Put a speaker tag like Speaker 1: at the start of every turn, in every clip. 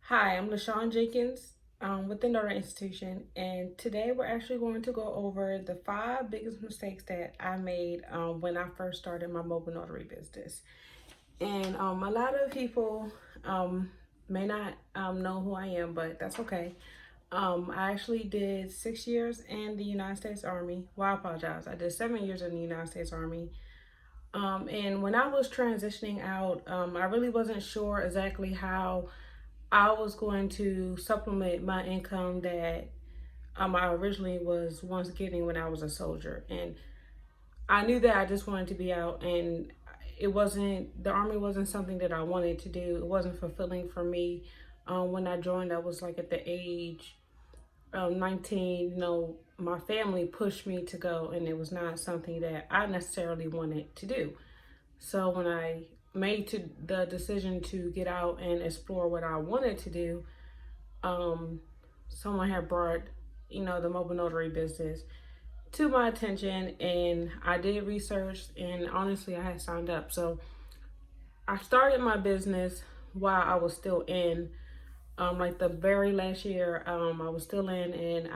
Speaker 1: Hi, I'm LaShawn Jenkins with the Notary Institution, and today we're actually going to go over the 5 biggest mistakes that I made when I first started my mobile notary business. And a lot of people may not know who I am, but that's okay. I actually did 6 years in the United States Army. Well, I apologize. I did 7 years in the United States Army. And when I was transitioning out, I really wasn't sure exactly how I was going to supplement my income that I originally was once getting when I was a soldier. And I knew that I just wanted to be out, and the Army wasn't something that I wanted to do. It wasn't fulfilling for me. When I joined, I was like at the age of 19. My family pushed me to go, and it was not something that I necessarily wanted to do. So when I made the decision to get out and explore what I wanted to do, um, someone had brought, the mobile notary business to my attention, and I did research, and honestly, I had signed up. So I started my business while I was still in, like the very last year, I was still in, and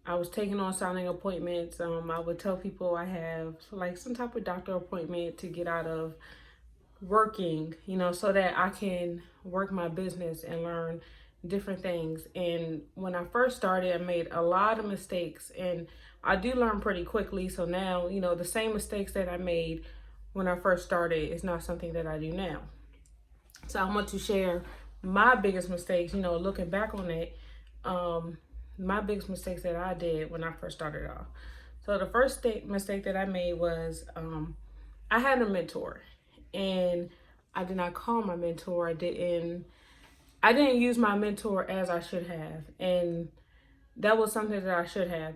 Speaker 1: I was taking on signing appointments. I would tell people I have like some type of doctor appointment to get out of working, so that I can work my business and learn different things. And when I first started, I made a lot of mistakes, and I do learn pretty quickly. So now, the same mistakes that I made when I first started is not something that I do now. So I want to share my biggest mistakes, looking back on it, my biggest mistakes that I did when I first started off. So the first mistake that I made was I had a mentor, and I did not call my mentor. I didn't use my mentor as I should have, and that was something that I should have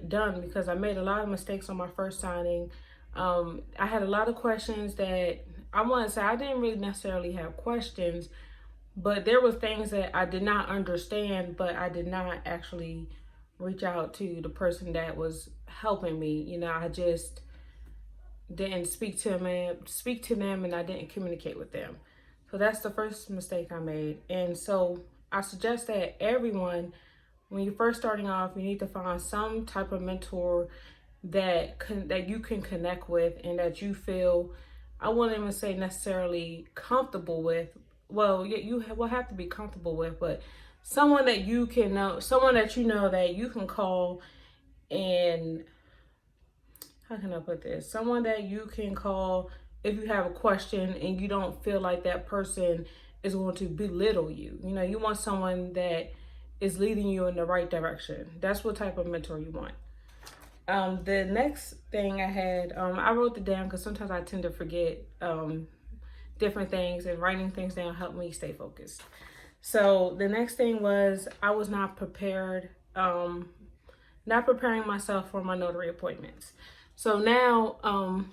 Speaker 1: done because I made a lot of mistakes on my first signing. I had a lot of questions that I want to say I didn't really necessarily have questions, but there were things that I did not understand, but I did not actually reach out to the person that was helping me. I just didn't speak to them, and I didn't communicate with them. So that's the first mistake I made. And so I suggest that everyone, when you're first starting off, you need to find some type of mentor that you can connect with, and that you feel, I wouldn't even say necessarily comfortable with. Well, you will have to be comfortable with, but someone that you can know, someone that that you can call, and how can I put this? Someone that you can call if you have a question and you don't feel like that person is going to belittle you. You want someone that is leading you in the right direction. That's what type of mentor you want. The next thing I had, I wrote it down because sometimes I tend to forget different things, and writing things down helped me stay focused. So the next thing was I was not prepared, not preparing myself for my notary appointments. So now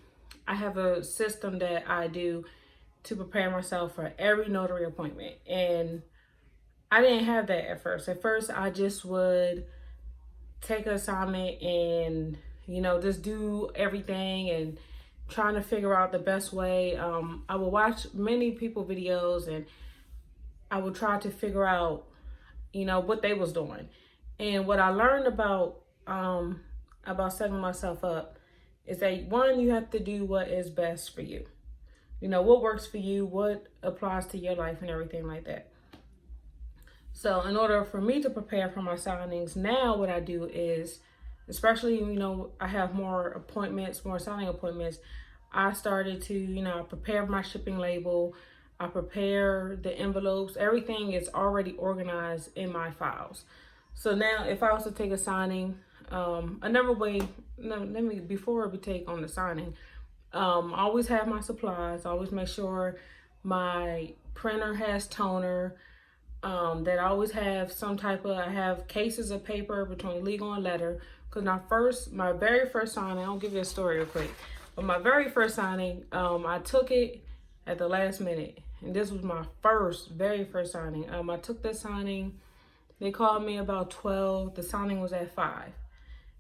Speaker 1: I have a system that I do to prepare myself for every notary appointment. And I didn't have that at first. At first, I just would take an assignment and, just do everything and trying to figure out the best way. I would watch many people videos, and I would try to figure out, what they was doing. And what I learned about setting myself up is that, one, you have to do what is best for you. What works for you, what applies to your life, and everything like that. So in order for me to prepare for my signings, now what I do is, especially, I have more appointments, more signing appointments, I started to, prepare my shipping label, I prepare the envelopes, everything is already organized in my files. So now if I was to take a signing, another way, before we take on the signing, I always have my supplies. I always make sure my printer has toner, that I always have I have cases of paper between legal and letter. Because my very first signing, I'll give you a story real quick. But my very first signing, I took it at the last minute. And this was my very first signing. I took this signing. They called me about 12. The signing was at 5.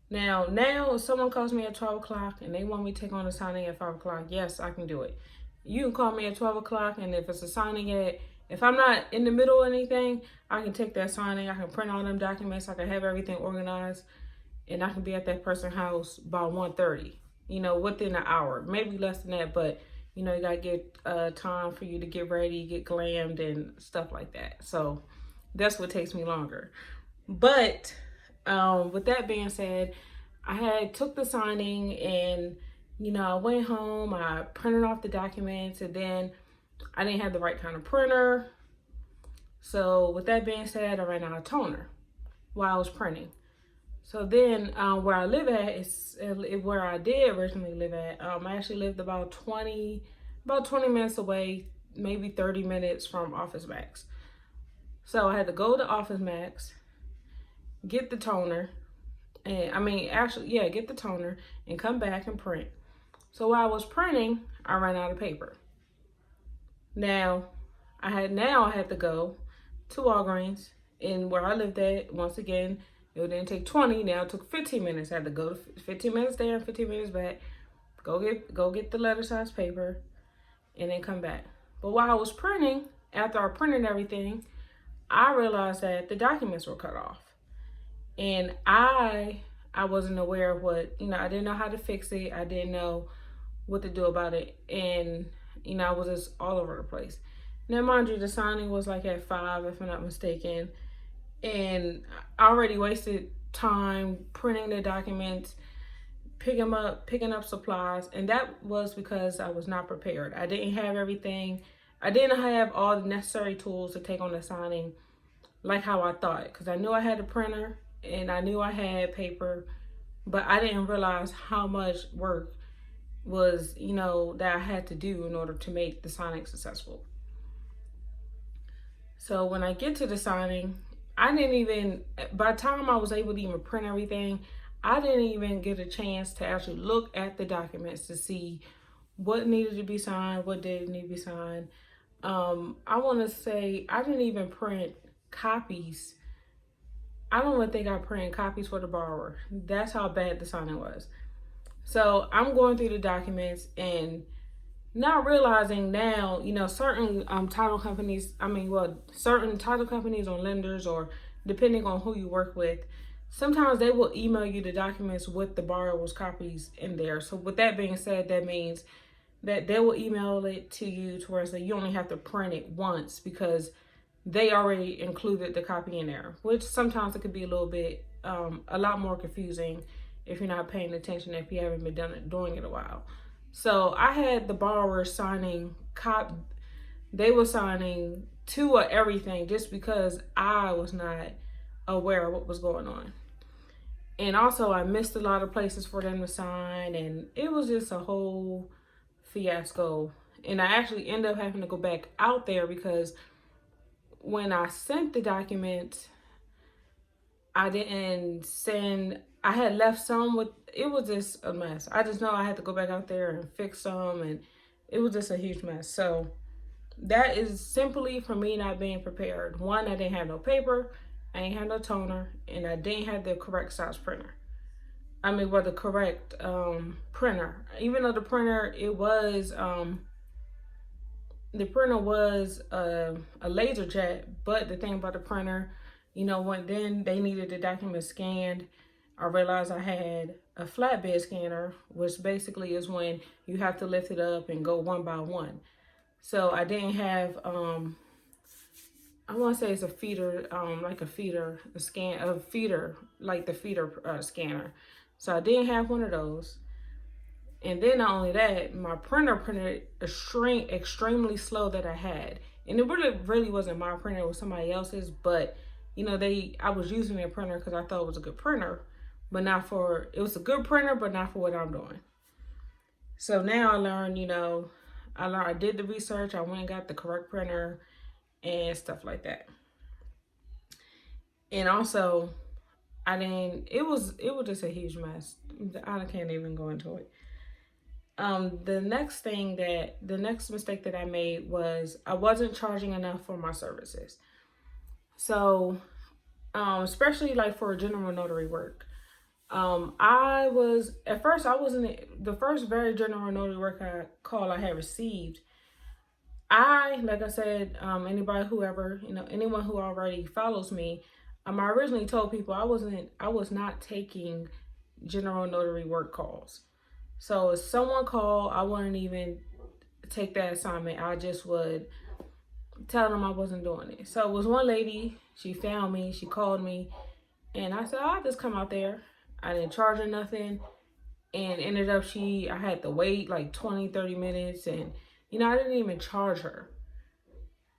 Speaker 1: Now, if someone calls me at 12 o'clock and they want me to take on a signing at 5 o'clock, yes, I can do it. You can call me at 12 o'clock, and if it's a signing at If I'm not in the middle of anything, I can take that signing, I can print all them documents, I can have everything organized, and I can be at that person's house by 1:30. Within an hour, maybe less than that, but you gotta get time for you to get ready, get glammed, and stuff like that. So that's what takes me longer. But with that being said, I had took the signing and I went home, I printed off the documents, and then I didn't have the right kind of printer. So with that being said, I ran out of toner while I was printing. So then where I live at is where I did originally live at. I actually lived about 20 minutes away, maybe 30 minutes from Office Max. So I had to go to Office Max, get the toner, and get the toner and come back and print. So while I was printing, I ran out of paper. Now I had to go to Walgreens, and where I lived at, once again, it didn't take 20, now it took 15 minutes. I had to go to 15 minutes there and 15 minutes back, go get the letter size paper, and then come back. But while I was printing, after I printed everything, I realized that the documents were cut off. And I wasn't aware of what, I didn't know how to fix it. I didn't know what to do about it. And, I was just all over the place. Now, mind you, the signing was like at 5, if I'm not mistaken. And I already wasted time printing the documents, picking up supplies. And that was because I was not prepared. I didn't have everything. I didn't have all the necessary tools to take on the signing like how I thought. Because I knew I had a printer and I knew I had paper, but I didn't realize how much work was, that I had to do in order to make the signing successful. So when I get to the signing, by the time I was able to even print everything, I didn't even get a chance to actually look at the documents to see what needed to be signed, what didn't need to be signed. I want to say I didn't even print copies. I don't even think I printed copies for the borrower. That's how bad the signing was. So I'm going through the documents and not realizing now, certain title companies, certain title companies or lenders, or depending on who you work with, sometimes they will email you the documents with the borrower's copies in there. So with that being said, that means that they will email it to you to where you only have to print it once because they already included the copy in there, which sometimes it could be a little bit, a lot more confusing if you're not paying attention, if you haven't been doing it a while. So I had the borrower signing, they were signing 2 of everything just because I was not aware of what was going on. And also I missed a lot of places for them to sign, and it was just a whole fiasco. And I actually ended up having to go back out there because when I sent the documents, I had left some it was just a mess. I just know I had to go back out there and fix some, and it was just a huge mess. So that is simply for me not being prepared. One, I didn't have no paper, I didn't have no toner, and I didn't have the correct size printer. The correct printer. Even though the printer, was a laser jet, but the thing about the printer, when then they needed the document scanned, I realized I had a flatbed scanner, which basically is when you have to lift it up and go one by one. So I didn't have, I want to say it's a feeder, like the feeder scanner. So I didn't have one of those. And then not only that, my printer printed extremely slow that I had. And it really wasn't my printer, it was somebody else's, but I was using their printer because I thought it was a good printer, but it was a good printer, but not for what I'm doing. So now I learned, I did the research, I went and got the correct printer and stuff like that. And also, it was just a huge mess. I can't even go into it. The next mistake that I made was I wasn't charging enough for my services. So, especially like for general notary work, the first very general notary work call I had received, Like I said, anybody, whoever, anyone who already follows me, I originally told people I was not taking general notary work calls. So if someone called, I wouldn't even take that assignment. I just would tell them I wasn't doing it. So it was one lady, she found me, she called me, and I said, I'll just come out there. I didn't charge her nothing. And ended up I had to wait like 20, 30 minutes, and I didn't even charge her.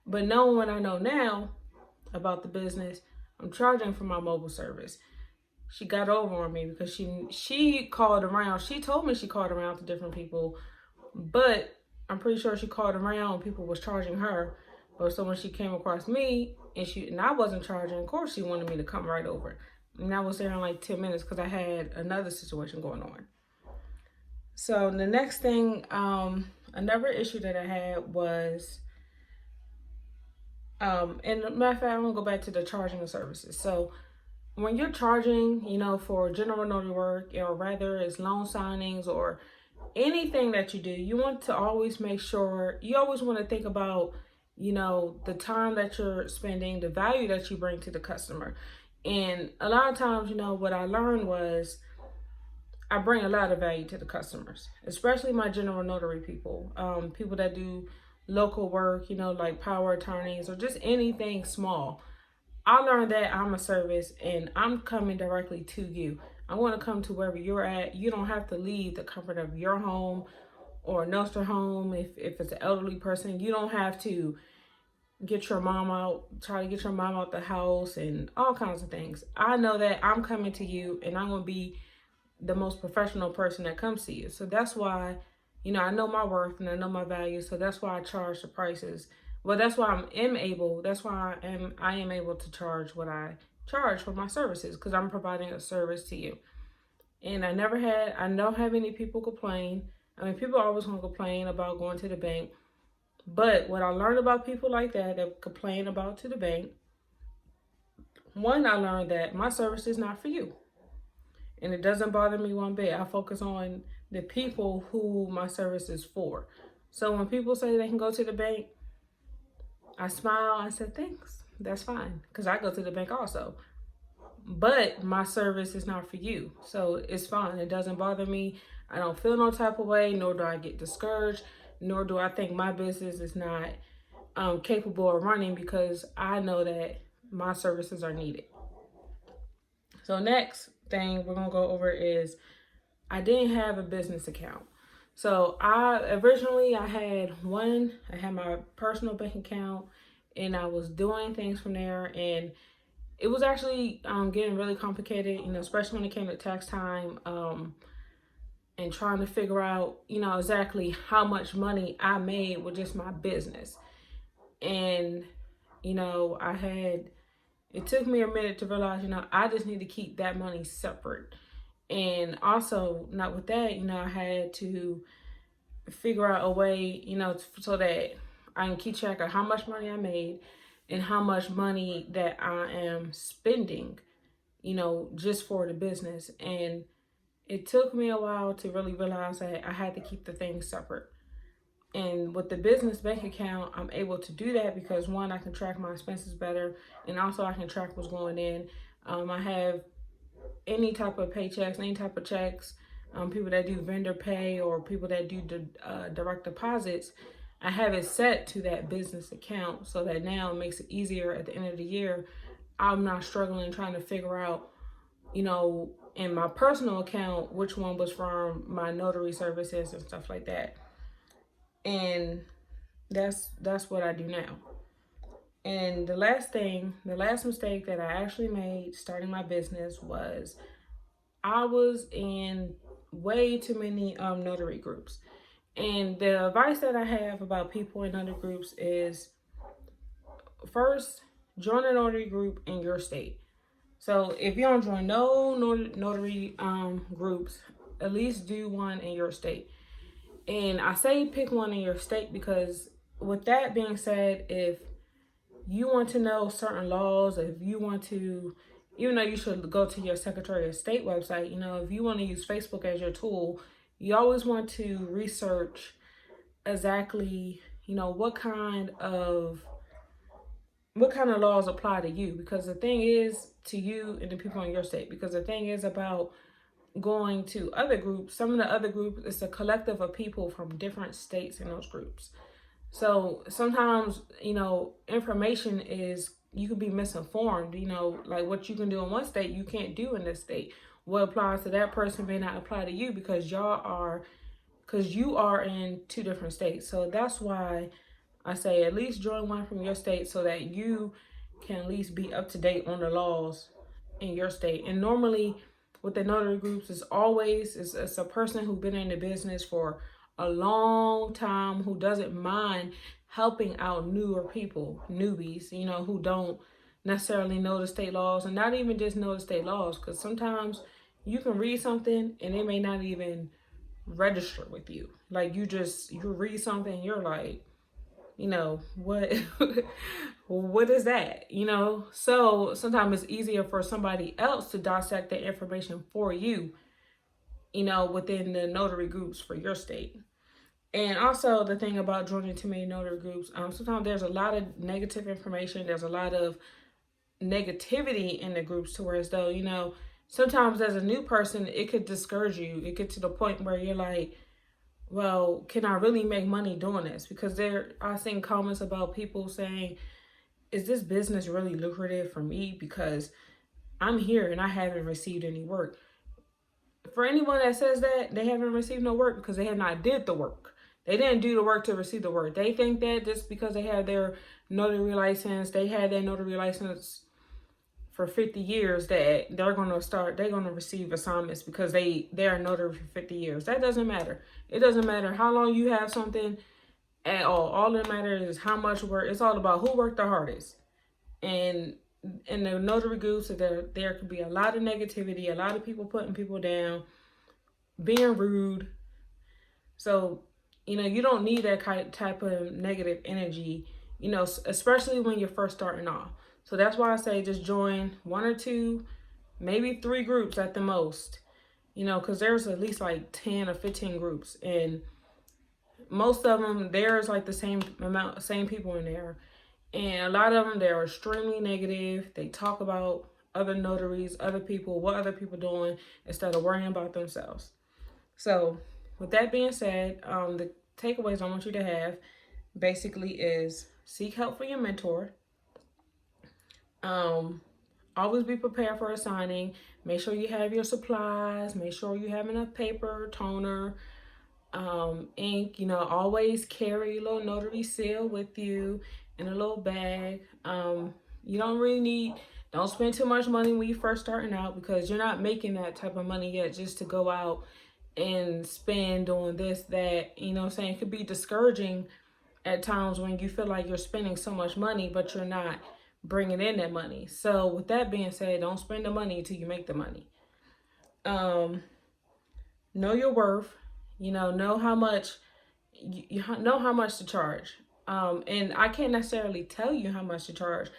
Speaker 1: But knowing what I know now about the business, I'm charging for my mobile service. She got over on me because she called around. She told me she called around to different people, but I'm pretty sure she called around and people was charging her. But so when she came across me and I wasn't charging, of course she wanted me to come right over. And I was there in like 10 minutes because I had another situation going on. So the next thing, another issue that I had was, and matter of fact, I'm gonna go back to the charging of services. So when you're charging, for general notary work, or rather it's loan signings or anything that you do, you want to always make sure, you always want to think about, the time that you're spending, the value that you bring to the customer. And a lot of times, what I learned was I bring a lot of value to the customers, especially my general notary people, people that do local work, like power attorneys or just anything small. I learned that I'm a service and I'm coming directly to you. I want to come to wherever you're at. You don't have to leave the comfort of your home or a nursing home. If it's an elderly person, you don't have to try to get your mom out the house and all kinds of things. I know that I'm coming to you and I'm going to be the most professional person that comes to you. So that's why, I know my worth and I know my value. So that's why I charge the prices. Well, that's why that's why I am able to charge what I charge for my services, because I'm providing a service to you. And I don't have any people complain. I mean, people are always going to complain about going to the bank. But what I learned about people like that complain about to the bank, one, I learned that my service is not for you. And it doesn't bother me one bit. I focus on the people who my service is for. So when people say they can go to the bank, I smile. I said, thanks. That's fine. Because I go to the bank also. But my service is not for you. So it's fine. It doesn't bother me. I don't feel no type of way, nor do I get discouraged, nor do I think my business is not capable of running, because I know that my services are needed. So next thing we're going to go over is I didn't have a business account. So I had my personal bank account, and I was doing things from there, and it was actually getting really complicated, especially when it came to tax time, and trying to figure out, exactly how much money I made with just my business. And, it took me a minute to realize, I just need to keep that money separate. And also, not with that, I had to figure out a way, so that I can keep track of how much money I made and how much money that I am spending, just for the business. And it took me a while to really realize that I had to keep the things separate. And with the business bank account, I'm able to do that because, one, I can track my expenses better, and also I can track what's going in. I have any type of paychecks, any type of checks, people that do vendor pay or people that do direct deposits. I have it set to that business account so that now it makes it easier at the end of the year. I'm not struggling trying to figure out, in my personal account, which one was from my notary services and stuff like that. And that's what I do now. And the last mistake that I actually made starting my business was I was in way too many notary groups. And the advice that I have about people in notary groups is, first, join a notary group in your state. So if you don't join no notary groups, at least do one in your state. And I say pick one in your state because, with that being said, if you want to know certain laws, if you want to, even though you should go to your Secretary of State website, if you want to use Facebook as your tool, you always want to research exactly, what kind of laws apply to you, because the thing is to you and the people in your state, because the thing is about going to other groups. Some of the other groups, it's a collective of people from different states in those groups. So sometimes, information is, you could be misinformed, like what you can do in one state, you can't do in this state. What applies to that person may not apply to you because you are in two different states. So that's why I say at least join one from your state so that you can at least be up to date on the laws in your state. And normally with the notary groups, it's a person who's been in the business for a long time, who doesn't mind helping out newer people, newbies, who don't necessarily know the state laws, and not even just know the state laws, because sometimes you can read something and it may not even register with you. Like you read something and you're like, what what is that? So sometimes it's easier for somebody else to dissect the information for you, within the notary groups for your state. And also the thing about joining too many notary groups, sometimes there's a lot of negative information, there's a lot of negativity in the groups, to where as though, sometimes as a new person, it could discourage you. It gets to the point where you're like, well, can I really make money doing this? Because I've seen comments about people saying, is this business really lucrative for me? Because I'm here and I haven't received any work. For anyone that says that, they haven't received no work because they have not did the work. They didn't do the work to receive the work. They think that just because they have their notary license, they had their notary license for 50 years, that they're going to receive assignments because they're a notary for 50 years. That doesn't matter. It doesn't matter how long you have something at all. All that matters is how much work. It's all about who worked the hardest. And in the notary groups, there could be a lot of negativity, a lot of people putting people down, being rude. So, you don't need that type of negative energy, especially when you're first starting off. So that's why I say just join one or two, maybe 3 groups at the most, because there's at least like 10 or 15 groups. And most of them, there's like the same people in there. And a lot of them, they're extremely negative. They talk about other notaries, other people, what other people doing, instead of worrying about themselves. So with that being said, the takeaways I want you to have basically is seek help from your mentor. Always be prepared for a signing. Make sure you have your supplies. Make sure you have enough paper, toner, ink. Always carry a little notary seal with you in a little bag. You don't spend too much money when you first starting out, because you're not making that type of money yet just to go out and spend on this, that, it could be discouraging at times when you feel like you're spending so much money, but you're not bringing in that money. So with that being said, don't spend the money until you make the money. Know your worth. Know how much know how much to charge. And I can't necessarily tell you how much to charge,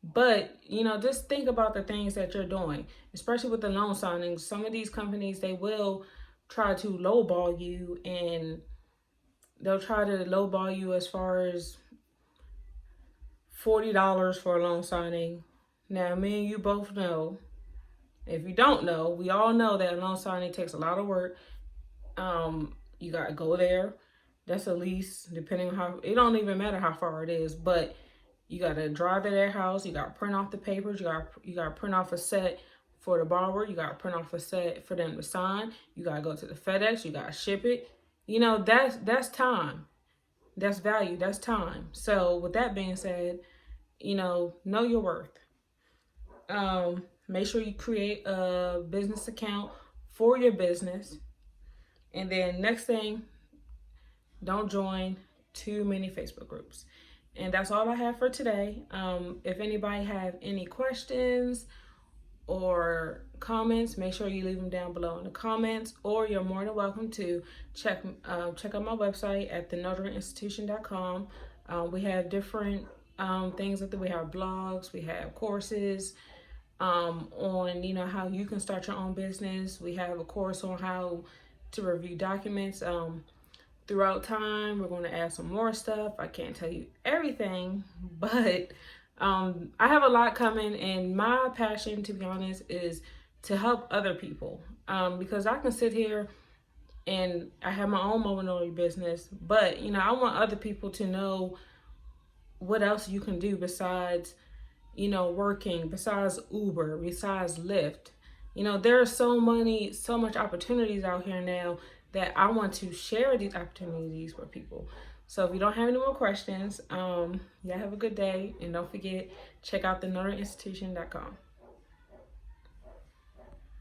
Speaker 1: but just think about the things that you're doing, especially with the loan signings. Some of these companies, they will try to lowball you, and they'll try to lowball you as far as $40 for a loan signing. Now, me and you both know, if you don't know, we all know that a loan signing takes a lot of work. You got to go there. That's at least, depending on how, it don't even matter how far it is, but you got to drive to their house. You got to print off the papers. You got to print off a set for the borrower. You got to print off a set for them to sign. You got to go to the FedEx. You got to ship it. That's time. That's value. That's time. So with that being said, know your worth. Make sure you create a business account for your business. And then next thing, don't join too many Facebook groups. And that's all I have for today. If anybody have any questions or comments, make sure you leave them down below in the comments, or you're more than welcome to check out my website at thenotaryinstitution.com. We have different things that we have blogs, we have courses on how you can start your own business. We have a course on how to review documents throughout time, we're going to add some more stuff. I can't tell you everything, but I have a lot coming, and my passion, to be honest, is to help other people. Because I can sit here and I have my own mobile notary business, but I want other people to know what else you can do besides working, besides Uber, besides Lyft. There are so much opportunities out here now that I want to share these opportunities with people. So if you don't have any more questions, y'all have a good day, and don't forget, check out the notaryinstitution.com.